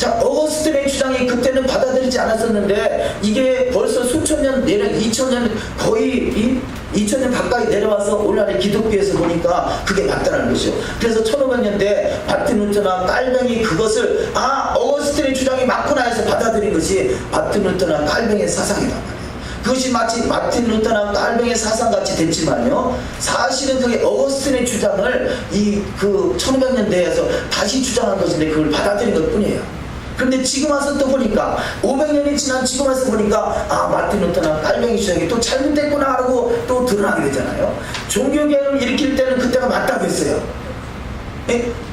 자, 어거스틴의 주장이 그때는 받아들이지 않았었는데 이게 벌써 수천 년 내려 2000년 거의 2000년 가까이 내려와서 오늘날의 기독교에서 보니까 그게 맞다는 것이죠. 그래서 1500년대 마틴 루터나 깔뱅이 그것을 어거스틴의 주장이 맞구나 해서 받아들인 것이 마틴 루터나 깔뱅이의 사상이다 말이에요. 그것이 마치 마틴 루터나 깔뱅이의 사상같이 됐지만요, 사실은 그게 어거스틴의 주장을 그 1500년대에서 다시 주장한 것인데 그걸 받아들인 것 뿐이에요. 그런데 지금 와서 또 보니까 500년이 지난 지금 와서 보니까 마틴 루터나 깔뱅이 주장이 또 잘못됐구나 하고 또 드러나게 되잖아요. 종교개혁을 일으킬 때는 그때가 맞다고 했어요.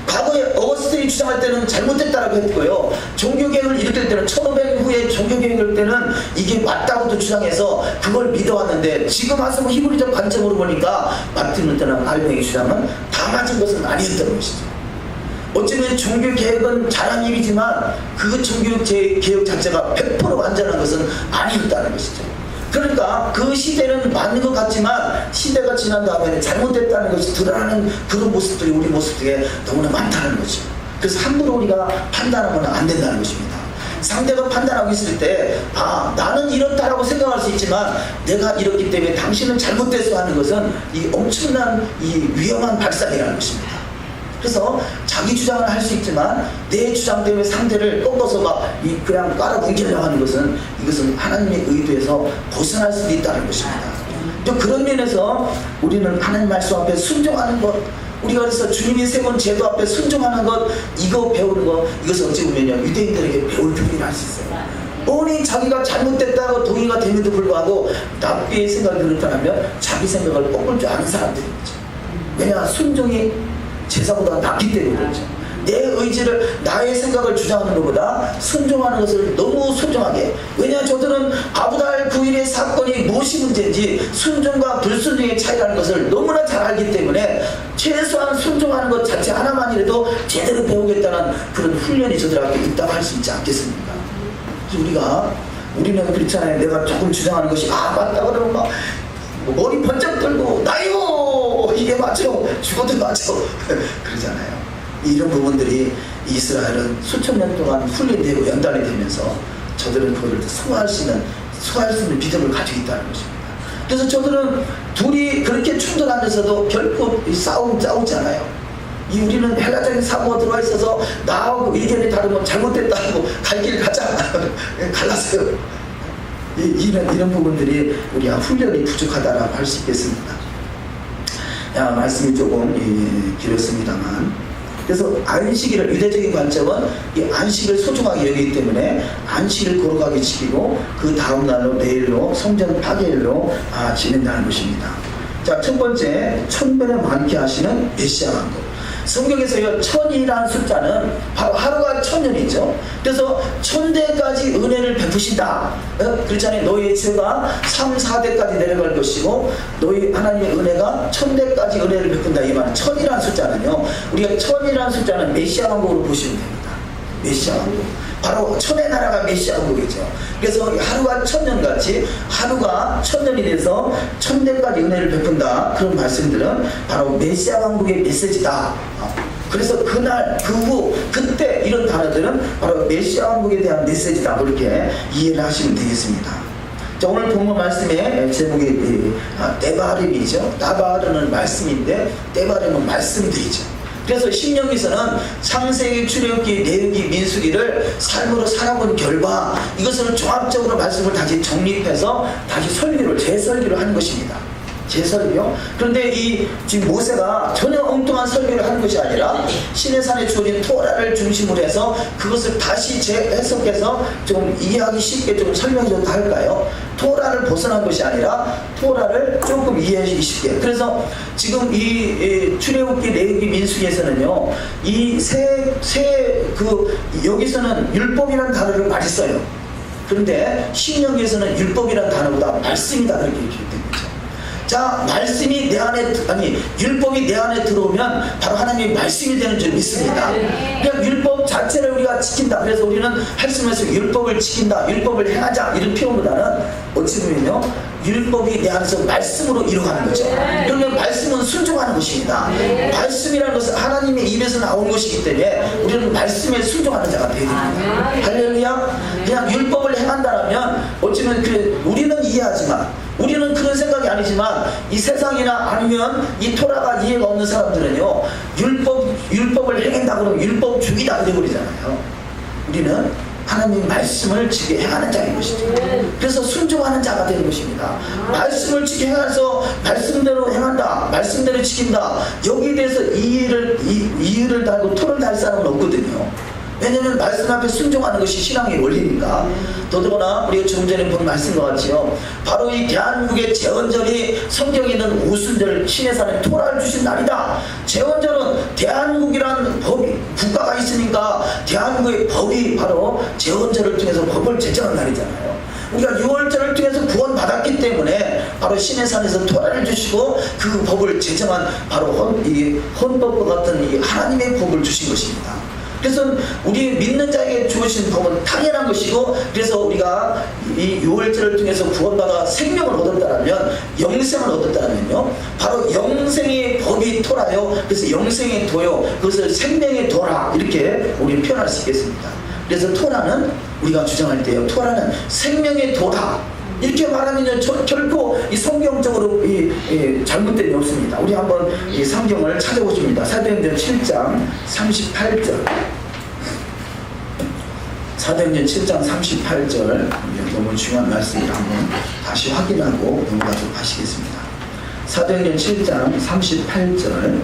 과거에 어거스틴이 주장할 때는 잘못됐다고 했고요, 종교개혁을 일으킬 때는 1500년 후에 종교개혁일 때는 이게 맞다고도 주장해서 그걸 믿어왔는데 지금 와서 히브리적 관점으로 보니까 마틴 루터나 깔뱅이 주장은 다 맞은 것은 아니었던 것이죠. 어쩌면 종교개혁은 잘한 일이지만 그 종교개혁 자체가 100% 완전한 것은 아니었다는 것이죠. 그러니까 그 시대는 맞는 것 같지만 시대가 지난 다음에는 잘못됐다는 것이 드러나는 그런 모습들이 우리 모습 속에 너무나 많다는 거죠. 그래서 함부로 우리가 판단하면 안 된다는 것입니다. 상대가 판단하고 있을 때 나는 이렇다라고 생각할 수 있지만 내가 이렇기 때문에 당신은 잘못됐어 하는 것은 이 엄청난 이 위험한 발상이라는 것입니다. 그래서 자기 주장을 할 수 있지만 내 주장 때문에 상대를 꺾어서 그냥 깔아뭉개려고 하는 것은 이것은 하나님의 의도에서 벗어날 수도 있다는 것입니다. 또 그런 면에서 우리는 하나님 말씀 앞에 순종하는 것, 우리가 그래서 주님이 세운 제도 앞에 순종하는 것, 이거 배우는 것, 이것은 어찌 보면요 유대인들에게 배울 부분이라 할 수 있어요. 뻔히 자기가 잘못됐다고 동의가 됨에도 불구하고 나쁘게 생각이 들었다면 자기 생각을 꺾을 줄 아는 사람들인 거죠. 왜냐, 순종이 제사보다 낫기 때문에 그렇죠. 내 의지를, 나의 생각을 주장하는 것보다 순종하는 것을 너무 순종하게. 왜냐, 저들은 아브달 9일의 사건이 무엇이 문제인지 순종과 불순종의 차이라는 것을 너무나 잘 알기 때문에 최소한 순종하는 것 자체 하나만이라도 제대로 배우겠다는 그런 훈련이 저들한테 있다고 할 수 있지 않겠습니까? 우리는 그렇잖아요. 내가 조금 주장하는 것이 맞다 그러면 막 머리 번쩍 들고 나요 이게 맞죠? 죽어도 맞죠? 그러잖아요. 이런 부분들이 이스라엘은 수천 년 동안 훈련되고 연단이 되면서 저들은 그걸 소화할 수 있는 믿음을 가지고 있다는 것입니다. 그래서 저들은 둘이 그렇게 충돌하면서도 결코 싸우지 않아요. 우리는 헬라적인 사고가 들어와 있어서 나하고 의견이 다르면 잘못됐다고 갈 길 가자 갈랐어요. 이런 부분들이 우리가 훈련이 부족하다라고 할 수 있겠습니다. 말씀이 조금 길었습니다만, 그래서 안식일을, 유대적인 관점은 이 안식을 소중하게 여기기 때문에 안식을 거룩하게 지키고 그 다음 날로 내일로 성전 파괴일로 지낸다는 것입니다. 자, 첫 번째, 천변에 많게 하시는 메시아 왕국. 성경에서요, 1000이라는 숫자는 바로 하루가 1000년이죠. 그래서 1000대까지 은혜를 베푸신다. 그렇잖아요. 너희의 죄가 3, 4대까지 내려갈 것이고 너희 하나님의 은혜가 1000대까지 은혜를 베푼다. 이 말은 1000이라는 숫자는요, 우리가 1000이라는 숫자는 메시아 왕국으로 보시면 됩니다. 메시아 왕국, 바로 천의 나라가 메시아 왕국이죠. 그래서 하루가 1000년같이 하루가 1000년이 돼서 1000대까지 은혜를 베푼다. 그런 말씀들은 바로 메시아 왕국의 메시지다. 그래서 그날, 그 후, 그때 이런 단어들은 바로 메시아 왕국에 대한 메시지다. 그렇게 이해를 하시면 되겠습니다. 자, 오늘 본문 말씀의 제목이 데바림이죠. 다바르는 말씀인데 데바림은 말씀들이죠. 그래서 신명기서는 창세기, 출애굽기, 레위기, 민수기를 삶으로 살아본 결과 이것을 종합적으로 말씀을 다시 정립해서 다시 재설교를 하는 것입니다. 재설교. 그런데 지금 모세가 전혀 엉뚱한 설교를 하는 것이 아니라 시내산에 주어진 토라를 중심으로 해서 그것을 다시 재해석해서 좀 이해하기 쉽게 좀 설명해줬다 할까요? 토라를 벗어난 것이 아니라 토라를 조금 이해하기 쉽게. 그래서 지금 이 출애굽기, 레위기, 민수기에서는요, 여기서는 율법이라는 단어를 많이 써요. 그런데 신명기에서는 율법이라는 단어보다 말씀이다 그렇게 얘기했던 거죠. 자, 말씀이 내 안에, 율법이 내 안에 들어오면 바로 하나님의 말씀이 되는 줄 믿습니다. 그냥 율법 자체를 우리가 지킨다. 그래서 우리는 말씀에서 율법을 지킨다, 율법을 행하자 이런 표현보다는 어찌 보면요, 율법이 내 안에서 말씀으로 이루어가는 거죠. 그러면 말씀은 순종하는 것입니다. 말씀이라는 것은 하나님의 입에서 나온 것이기 때문에 우리는 말씀에 순종하는 자가 되어야 됩니다. 할렐루야. 그냥 율법을 행한다라면 어찌면 우리는 이해하지만, 우리는 그런 생각이 아니지만, 이 세상이나 아니면 이 토라가 이해가 없는 사람들은요, 율법을 행한다 그러면 율법주의다 되어버리잖아요. 우리는 하나님 말씀을 지켜 행하는 자인 것이죠. 그래서 순종하는 자가 되는 것입니다. 말씀을 지켜 행해서 말씀대로 행한다, 말씀대로 지킨다, 여기에 대해서 이의를 달고 토를 달 사람은 없거든요. 왜냐하면 말씀 앞에 순종하는 것이 신앙의 원리니까. 더더구나 우리가 조금 전에 본 말씀과 같이요, 바로 이 대한민국의 제헌절이 성경에 있는 오순절 신의 산에 토라를 주신 날이다. 제헌절은 대한민국이라는 국가가 있으니까 대한민국의 법이 바로 제헌절을 통해서 법을 제정한 날이잖아요. 우리가 6월절을 통해서 구원받았기 때문에 바로 신의 산에서 토라를 주시고 그 법을 제정한 바로 헌법과 같은 이 하나님의 법을 주신 것입니다. 그래서 우리 믿는 자에게 주어진 법은 당연한 것이고, 그래서 우리가 이 6월절을 통해서 구원받아 생명을 얻었다면, 영생을 얻었다면요, 바로 영생의 법이 토라요, 그래서 영생의 도요, 그것을 생명의 도라, 이렇게 우리 표현할 수 있겠습니다. 그래서 토라는 우리가 주장할 때요, 토라는 생명의 도다 이렇게 말하면 결코 이 성경적으로 잘못된 게 없습니다. 우리 한번 이 성경을 찾아보십니다. 사도행전 7장 38절. 사도행전 7장 38절. 너무 중요한 말씀을 한번 다시 확인하고 넘어가도록 하시겠습니다. 사도행전 7장 38절.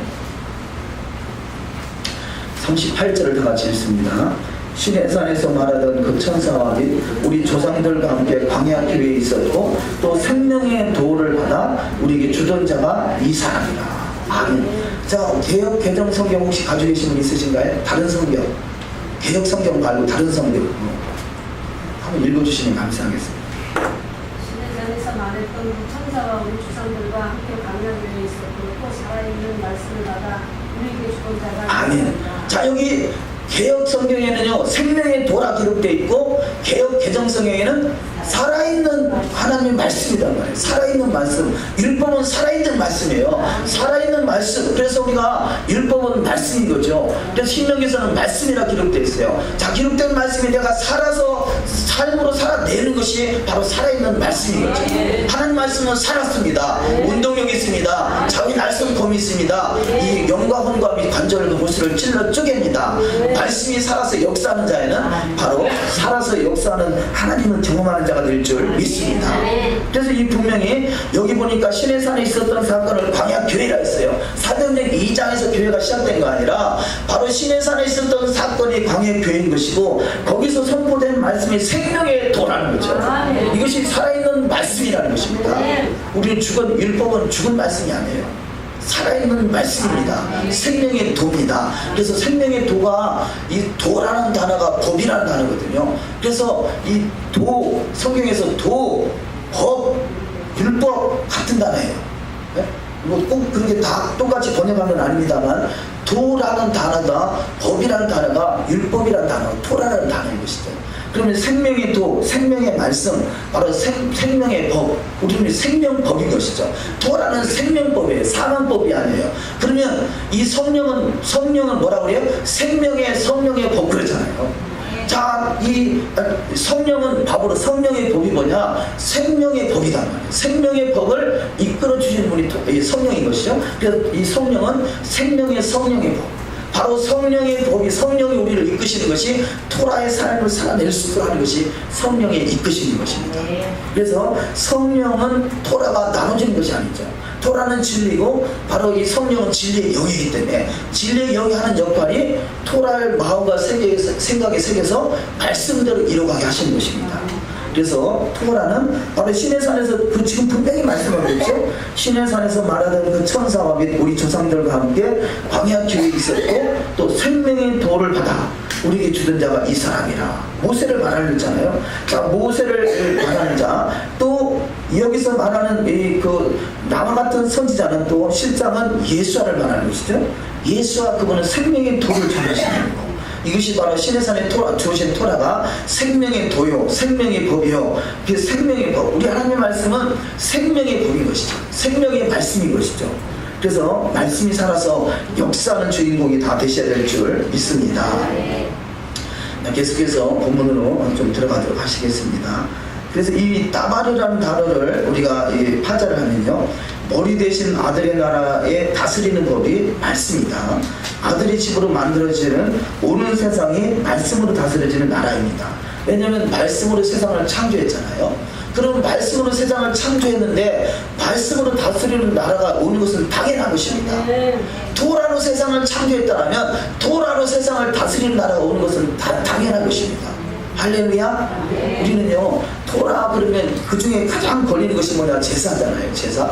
38절을 다 같이 읽습니다. 신의 산에서 말하던 그 천사와 및 우리 조상들과 함께 광야 교회에 있었고 또 생명의 도를 받아 우리에게 주던 자가 이 사람이라. 아멘. 자, 개역 개정 성경 혹시 가지고 계신 분 있으신가요? 다른 성경, 개역 성경 말고 다른 성경 한번 읽어주시면 감사하겠습니다. 신의 산에서 말했던 그 천사와 우리 조상들과 함께 광야 교회에 있었고 또 살아있는 말씀을 받아 우리에게 주던 자가 아멘. 자, 여기 개역 성경에는요, 생명의 도라 기록되어 있고, 개역 개정 성경에는 살아있는 하나님의 말씀이란 말이에요. 살아있는 말씀. 율법은 살아있는 말씀이에요. 살아있는 말씀. 그래서 우리가 율법은 말씀인 거죠. 그래서 신명기에서는 말씀이라 기록되어 있어요. 자, 기록된 말씀이 내가 살아서 삶으로 살아내는 것이 바로 살아있는 말씀인 거죠. 하나님 말씀은 살았습니다. 운동력이 있습니다. 자기 날성범이 있습니다. 이 영과 혼과 및 관절과 모습을 찔러 쪼갭니다. 말씀이 살아서 역사하는 자에는 바로 살아서 역사하는 하나님을 경험하는 자가 될 줄 믿습니다. 그래서 이 분명히 여기 보니까 신의 산에 있었던 사건을 광야 교회라 했어요. 사도행전 2장에서 교회가 시작된 거 아니라 바로 신의 산에 있었던 사건이 광야 교회인 것이고, 거기서 선포된 말씀이 생명의 도라는 거죠. 이것이 살아있는 말씀이라는 것입니다. 우리는 율법은 죽은 말씀이 아니에요. 살아있는 말씀입니다. 생명의 도입니다. 그래서 생명의 도가, 이 도라는 단어가 법이라는 단어거든요. 그래서 이 도, 성경에서 도, 법, 율법 같은 단어예요. 네? 꼭 그렇게 다 똑같이 번역한 건 아닙니다만, 도라는 단어가, 법이라는 단어가 율법이라는 단어, 토라라는 단어인 것이죠. 그러면 생명의 도, 생명의 말씀, 바로 생명의 법, 우리는 생명법인 것이죠. 토라는 생명법이에요. 사망법이 아니에요. 그러면 이 성령은 뭐라고 그래요? 성령의 법 그러잖아요. 자, 이 성령은 바로 성령의 법이 뭐냐? 생명의 법이란 말이에요. 생명의 법을 이끌어 주시는 분이 성령인 것이죠. 그래서 이 성령은 성령의 법. 바로 성령의 법이, 성령이 우리를 이끄시는 것이 토라의 삶을 살아낼 수 있도록 하는 것이 성령의 이끄시는 것입니다. 그래서 성령은 토라가 나눠지는 것이 아니죠. 토라는 진리고 바로 이 성령은 진리의 영이기 때문에 진리의 영이 하는 역할이 토라의 마음과 생각에 새겨서 말씀대로 이루어가게 하시는 것입니다. 그래서 토라는 바로 신의 산에서 지금 분명히 말씀하고 있죠. 신의 산에서 말하던 그 천사와 및 우리 조상들과 함께 광야 교회에 있었고 또 생명의 도를 받아 우리에게 주던 자가 이 사람이라. 모세를 말하잖아요. 자, 모세를 말하는 자, 또 여기서 말하는 그 나와 같은 선지자는 또 실장은 예수와를 말하는 것이죠. 예수와 그분은 생명의 도를 전하시는 거고, 이것이 바로 시내산의 토라, 주어진 토라가 생명의 도요, 생명의 법이요. 그 생명의 법, 우리 하나님의 말씀은 생명의 법인 것이죠. 생명의 말씀인 것이죠. 그래서 말씀이 살아서 역사하는 주인공이 다 되셔야 될 줄 믿습니다. 계속해서 본문으로 좀 들어가도록 하시겠습니다. 그래서 이 따바르라는 단어를 우리가 파자를 하면요, 머리 대신 아들의 나라에 다스리는 법이 말씀이다. 아들의 집으로 만들어지는 오는 세상이 말씀으로 다스려지는 나라입니다. 왜냐하면 말씀으로 세상을 창조했잖아요. 그럼 말씀으로 세상을 창조했는데 말씀으로 다스리는 나라가 오는 것은 당연한 것입니다. 토라로 세상을 창조했다면 토라로 세상을 다스리는 나라가 오는 것은 당연한 것입니다. 할렐루야. 우리는요, 토라 그러면 그 중에 가장 걸리는 것이 뭐냐? 제사잖아요. 제사.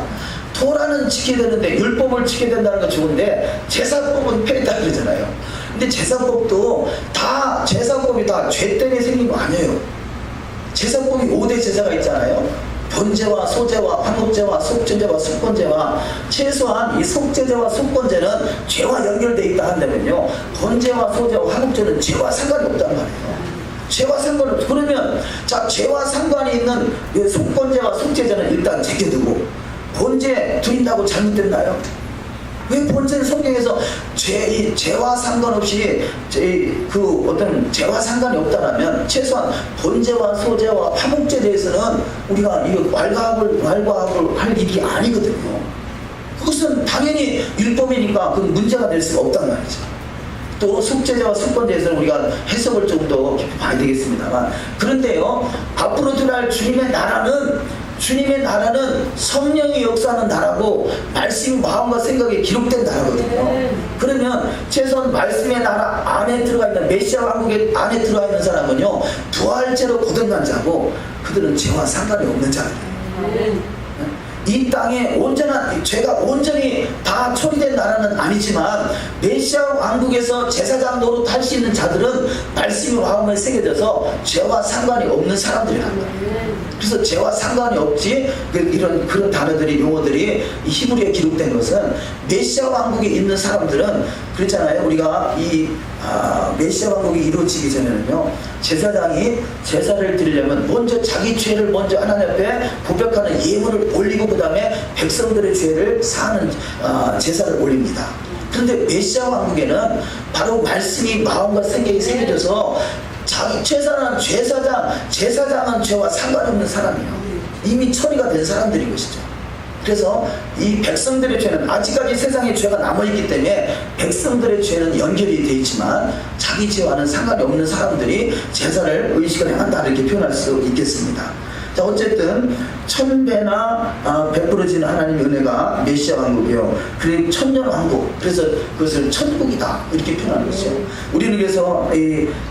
토라는 지켜야 되는데, 율법을 지켜야 된다는 건 좋은데 제사법은 폐했다 그러잖아요. 근데 제사법도 다, 제사법이 다 죄 때문에 생긴 거 아니에요. 제사법이 5대 제사가 있잖아요. 번제와 소제와 화목제와 속죄제와 속건제와, 최소한 이 속죄제와 속건제는 죄와 연결되어 있다 한다면요, 번제와 소제와 화목제는 죄와 상관이 없단 말이에요. 죄와 상관이 없어. 그러면 자, 죄와 상관이 있는 속건제와 속죄제는 일단 제껴두고 번제 드린다고 잘못됐나요? 왜 번제는 성경에서 죄와 상관없이 어떤 죄와 상관이 없다라면 최소한 번제와 소제와 화목제에 대해서는 우리가 이거 왈가합을 할 일이 아니거든요. 그것은 당연히 율법이니까 그 문제가 될 수가 없단 말이죠. 또 속죄제와 속건제에서는 우리가 해석을 좀 더 깊이 봐야 되겠습니다만, 그런데요, 앞으로 들어갈 주님의 나라는 성령이 역사하는 나라고 말씀 마음과 생각에 기록된 나라거든요. 그러면 최소한 말씀의 나라 안에 들어가 있는 메시아 왕국의 안에 들어가 있는 사람은요, 부활체로 거듭난 자고 그들은 죄와 상관이 없는 자들이에요. 이 땅에 온전한 죄가 온전히 다 처리된 나라는 아니지만 메시아 왕국에서 제사장 노릇 할 수 있는 자들은 말씀의 마음에 새겨져서 죄와 상관이 없는 사람들이란 말이에요. 그래서 죄와 상관이 없지, 그런 단어들이, 용어들이 히브리에 기록된 것은 메시아 왕국에 있는 사람들은 그렇잖아요. 우리가 메시아 왕국이 이루어지기 전에는요, 제사장이 제사를 드리려면 먼저 자기 죄를 먼저 하나님 앞에 고백하는 예물을 올리고 그 다음에 백성들의 죄를 사하는 제사를 올립니다. 그런데 메시아 왕국에는 바로 말씀이 마음과 생각이 새겨져서 자기 제사장은 죄와 상관없는 사람이에요. 이미 처리가 된 사람들인 것이죠. 그래서 이 백성들의 죄는 아직까지 세상에 죄가 남아있기 때문에 백성들의 죄는 연결이 되어 있지만 자기 죄와는 상관이 없는 사람들이 제사를 의식을 행한다, 이렇게 표현할 수 있겠습니다. 자, 어쨌든 천배나 베풀어지는 하나님의 은혜가 메시아 왕국이요, 그리고 천년 왕국, 그래서 그것을 천국이다 이렇게 표현하는 것이죠. 우리는 그래서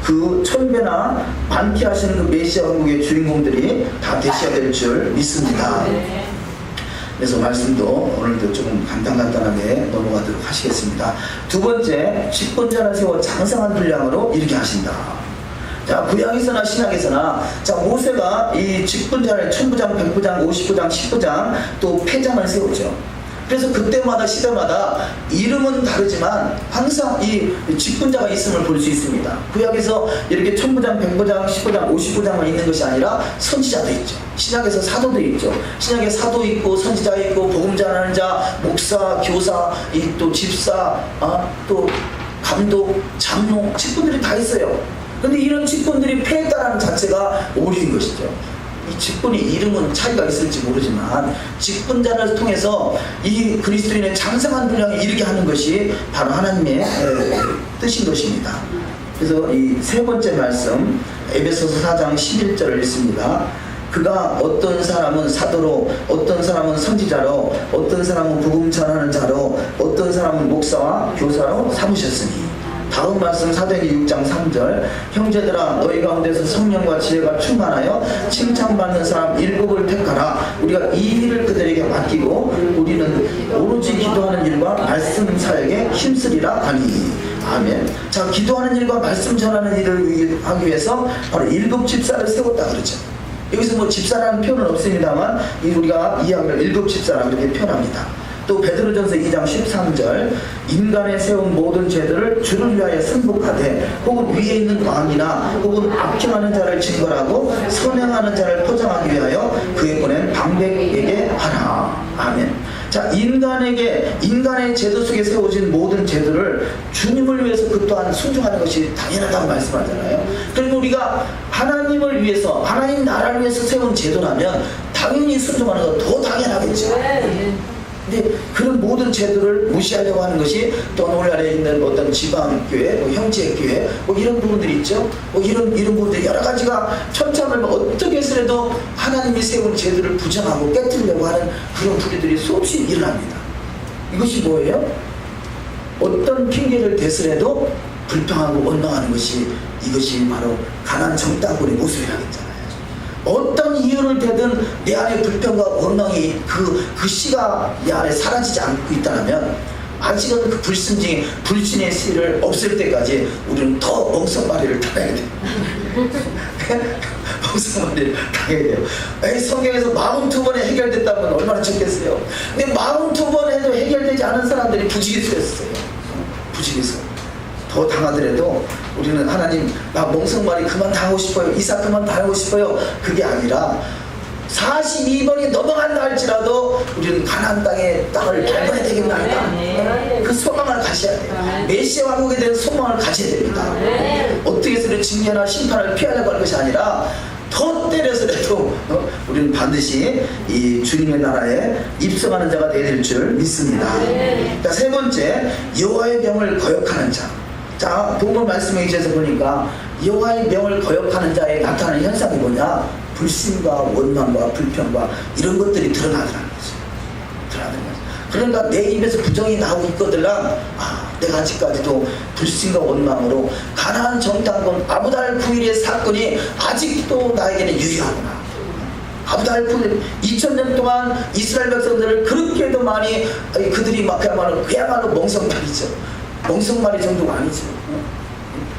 그 천배나 많게 하시는 그 메시아 왕국의 주인공들이 다 되셔야 될 줄 믿습니다. 그래서 말씀도 오늘도 조금 간단하게 넘어가도록 하시겠습니다. 두 번째, 집권자를 세워 장성한 분량으로 이렇게 하신다. 자, 구약에서나 신약에서나, 자, 모세가 이 직분자를 1000부장, 100부장, 50부장, 10부장, 또 패장을 세우죠. 그래서 그때마다 시대마다 이름은 다르지만 항상 이 직분자가 있음을 볼 수 있습니다. 구약에서 이렇게 1000부장, 100부장, 10부장, 50부장만 있는 것이 아니라 선지자도 있죠. 신약에서 사도도 있죠. 신약에 사도 있고 선지자 있고 복음 전하는 자, 목사, 교사, 또 집사, 또 감독, 장로, 직분들이 다 있어요. 그런데 이런 직분들이 폐했다는 자체가 오류인 것이죠. 이 직분이 이름은 차이가 있을지 모르지만 직분자를 통해서 이 그리스도인의 장성한 분량에 이르게 하는 것이 바로 하나님의 뜻인 것입니다. 그래서 이 세 번째 말씀, 에베소서 4장 11절을 읽습니다. 그가 어떤 사람은 사도로, 어떤 사람은 선지자로, 어떤 사람은 복음 전하는 자로, 어떤 사람은 목사와 교사로 삼으셨으니. 다음 말씀 사도행전 6장 3절, 형제들아 너희 가운데서 성령과 지혜가 충만하여 칭찬받는 사람 7을 택하라. 우리가 이 일을 그들에게 맡기고 우리는 오로지 기도하는 일과 말씀 사역에 힘쓰리라 하니. 아멘. 자, 기도하는 일과 말씀 전하는 일을 하기 위해서 바로 7 집사를 세웠다 그러죠. 여기서 뭐 집사라는 표현은 없습니다만 우리가 이해하면 7 집사라 그렇게 표현합니다. 또 베드로전서 2장 13절 인간의 세운 모든 죄들을 주를 위하여 승복하되 혹은 위에 있는 왕이나 혹은 악행하는 자를 징벌하고 선행하는 자를 포장하기 위하여 그의 보낸 방백에게 하라. 아멘. 자, 인간의 제도 속에 세워진 모든 제도를 주님을 위해서 그 또한 순종하는 것이 당연하다고 말씀하잖아요. 그리고 우리가 하나님을 위해서, 하나님 나라를 위해서 세운 제도라면 당연히 순종하는 것 더 당연하겠죠. 근데 그런 모든 제도를 무시하려고 하는 것이 또 오늘날에 있는 어떤 지방교회, 뭐 형제교회, 뭐 이런 부분들이 있죠. 뭐 이런 부분들이 여러 가지가 천참을 어떻게 해서라도 하나님이 세운 제도를 부정하고 깨뜨리려고 하는 그런 부류들이 수없이 일어납니다. 이것이 뭐예요? 어떤 핑계를 대서라도 불평하고 원망하는 것이, 이것이 바로 가난 정당군의 모습이라겠잖아요. 어떤 이유를 대든 내 안에 불평과 원망이 그 씨가 내 안에 사라지지 않고 있다면 아직은 그 불순종이, 불신의 씨를 없앨 때까지 우리는 더 멍석마리를 당해야 돼요. 멍석마리를 당해야 돼요. 성경에서 42번에 해결됐다면 얼마나 좋겠어요. 근데 42번 해도 해결되지 않은 사람들이 부지기수였어요. 부지기수. 더 당하더라도 우리는 하나님, 나 멍석말이 그만 당하고 싶어요, 이삭 그만 당하고 싶어요, 그게 아니라 42번이 넘어간다 할지라도 우리는 가나안 땅에 땅을 밟아야 되겠나이다. 그 소망을 가져야 돼요. 메시아 왕국에 대한 소망을 가져야 됩니다. 어떻게 해서 징계나 심판을 피하려고 할 것이 아니라 더 때려서라도 우리는 반드시 이 주님의 나라에 입성하는 자가 되어야 될 줄 믿습니다. 자, 세 번째, 여호와의 명을 거역하는 자. 자, 본문 말씀에 의해서 보니까 여호와의 명을 거역하는 자에 나타나는 현상이 뭐냐? 불신과 원망과 불평과 이런 것들이 드러나더라는 거죠. 드러나는 거죠. 그러니까 내 입에서 부정이 나오고 있거들랑, 내가 아직까지도 불신과 원망으로 가나안 정탐꾼 아부달 9일의 사건이 아직도 나에게는 유효하구나. 아부달 9일 2000년 동안 이스라엘 백성들을 그렇게도 많이 그들이 막 그야말로 멍석말이죠. 멍석말이 정도가 아니죠.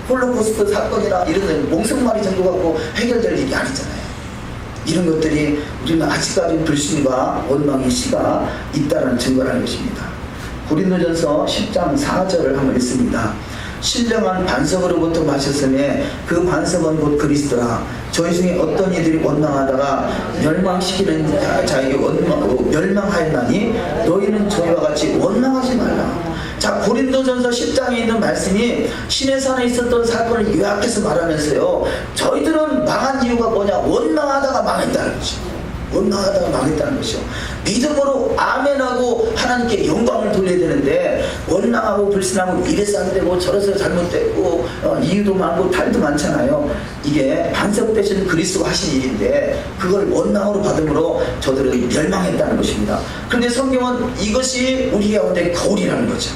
홀로코스트 사건이나 이런 멍석말이 정도 갖고 해결될 일이 아니잖아요. 이런 것들이 우리는 아직까지 불신과 원망의 씨가 있다는 증거라는 것입니다. 고린도전서 10장 4절을 한번 읽습니다. 신령한 반석으로부터 마셨음에 그 반석은 곧 그리스도라. 저희 중에 어떤 이들이 원망하다가 멸망시키는 자에게 멸망하였나니 너희는 저희와 같이 원망하지 말라. 자, 고린도전서 10장에 있는 말씀이 시내산에 있었던 사건을 요약해서 말하면서요, 저희들은 망한 이유가 뭐냐? 원망하다가 망했다는 거죠. 원망하다가 망했다는 것이요. 믿음으로 아멘하고 하나님께 영광을 돌려야 되는데 원망하고 불신하고 이래서 안 되고 저래서 잘못됐고 이유도 많고 탈도 많잖아요. 이게 반석 대신 그리스도가 하신 일인데 그걸 원망으로 받음으로 저들은 멸망했다는 것입니다. 그런데 성경은 이것이 우리 가운데 거울이라는 거죠.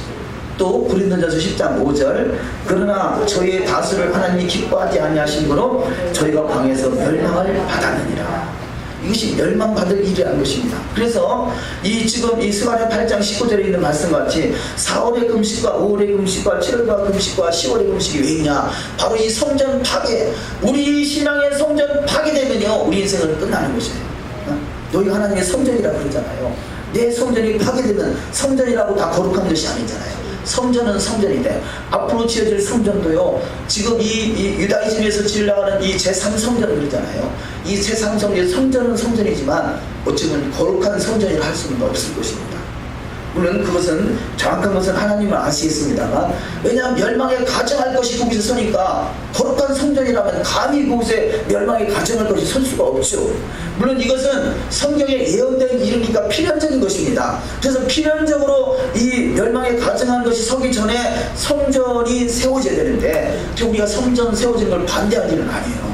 또 고린도전서 10장 5절 그러나 저희의 다수를 하나님이 기뻐하지 아니하심으로 저희가 광에서 멸망을 받았느니라. 이것이 멸망받을 일이라는 것입니다. 그래서 지금 이 스가랴 8장 19절에 있는 말씀같이 4월의 금식과 5월의 금식과 7월의 금식과 10월의 금식이 왜 있냐? 바로 이 성전 파괴, 우리 신앙의 성전 파괴되면요 우리 인생은 끝나는 것이에요. 너희가 하나님의 성전이라고 그러잖아요. 내 성전이 파괴되면 성전이라고 다 거룩한 것이 아니잖아요. 성전은 성전인데 앞으로 지어질 성전도요, 지금 이 유다이즘에서 지으려는 이 제3성전 그러잖아요. 이 제3성전, 성전은 성전이지만 어쩌면 거룩한 성전이라 할 수는 없을 것입니다. 물론 그것은 정확한 것은 하나님은 아시겠습니다만, 왜냐하면 멸망에 가정할 것이 거기서 서니까 거룩한 성전이라면 감히 그곳에 멸망에 가정할 것이 설 수가 없죠. 물론 이것은 성경에 예언된 일이니까 필연적인 것입니다. 그래서 필연적으로 이 멸망에 가정한 것이 서기 전에 성전이 세워져야 되는데 우리가 성전 세워지는 걸 반대할 일은 아니에요.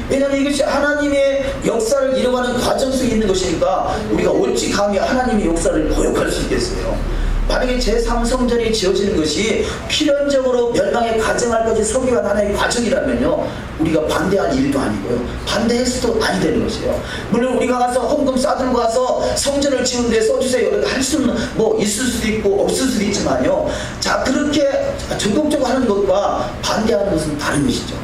왜냐하면 이것이 하나님의 역사를 이뤄가는 과정 속에 있는 것이니까 우리가 어찌 감히 하나님의 역사를 거역할 수 있겠어요. 만약에 제3성전이 지어지는 것이 필연적으로 멸망에 가정할 것이 서기관 하나의 과정이라면요 우리가 반대할 일도 아니고요 반대해서도 아니 되는 것이에요. 물론 우리가 가서 헌금 싸들고 가서 성전을 지는데 써주세요 할 수는 뭐 있을 수도 있고 없을 수도 있지만요, 자 그렇게 적극적으로 하는 것과 반대하는 것은 다른 것이죠.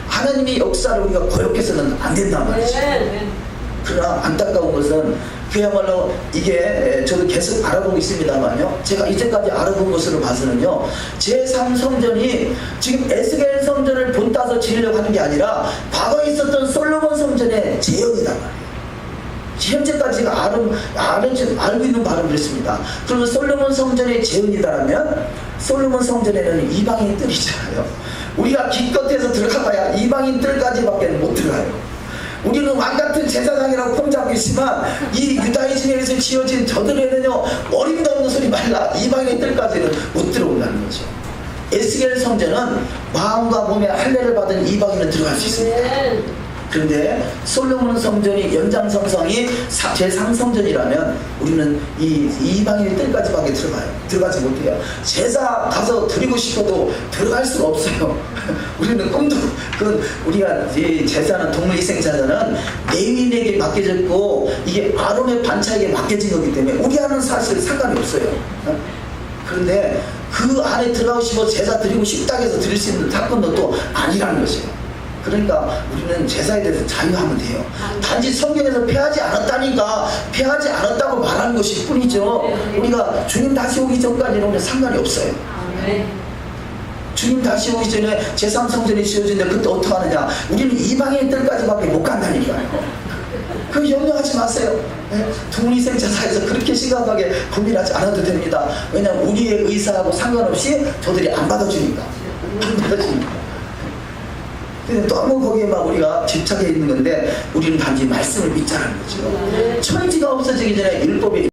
하나님의 역사를 우리가 거역해서는 안 된단 말이죠. 그러나 안타까운 것은 그야말로 이게 저도 계속 알아보고 있습니다만요. 제가 이제까지 알아본 것으로 봐서는요. 제3성전이 지금 에스겔 성전을 본따서 지으려고 하는 게 아니라 과거에 있었던 솔로몬 성전의 재현이다 말이에요. 현재까지 제가 알고 있는 바로 그렇습니다. 그러면 솔로몬 성전의 재현이다라면 솔로몬 성전에는 이방인 뜰이 있잖아요. 우리가 기껏해서 들어가봐야 이방인 뜰까지밖에 못 들어가요. 우리는 왕같은 제사장이라고 폼잡고 있지만 이 유다인에서 지어진 저들에는요 어림도 없는 소리 말라 이방인 뜰까지는 못 들어온다는 거죠. 에스겔 성전은 마음과 몸에 할례를 받은 이방인은 들어갈 수 있습니다. 그런데 솔로몬 성전이 연장성성이 제3성전이라면 우리는 이 이방인의 뜰까지밖에 들어가지 못해요. 제사 가서 드리고 싶어도 들어갈 수가 없어요. 우리는 꿈도 우리가 이 제사는 동물희생제사는 레위인에게 맡겨졌고 이게 아론의 반차에게 맡겨진 거기 때문에 우리와는 사실 상관이 없어요. 그런데 그 안에 들어가고 싶어 제사 드리고 싶다고 해서 드릴 수 있는 사건도 또 아니라는 것이에요. 그러니까 우리는 제사에 대해서 자유하면 돼요. 단지 성경에서 폐하지 않았다니까 폐하지 않았다고 말하는 것일 뿐이죠. 우리가 주님 다시 오기 전까지는 우리는 상관이 없어요. 주님 다시 오기 전에 제3성전이 지어진데 그때 어떻게 하느냐. 우리는 이방인 뜰까지밖에 못 간다니까요. 그 염려하지 마세요. 동물희생 제사에서 그렇게 심각하게 고민하지 않아도 됩니다. 왜냐하면 우리의 의사하고 상관없이 저들이 안 받아주니까. 안 받아주니까. 근데 너무 거기에만 우리가 집착해 있는 건데 우리는 단지 말씀을 믿자는 거죠. 천지가 없어지기 전에 율법이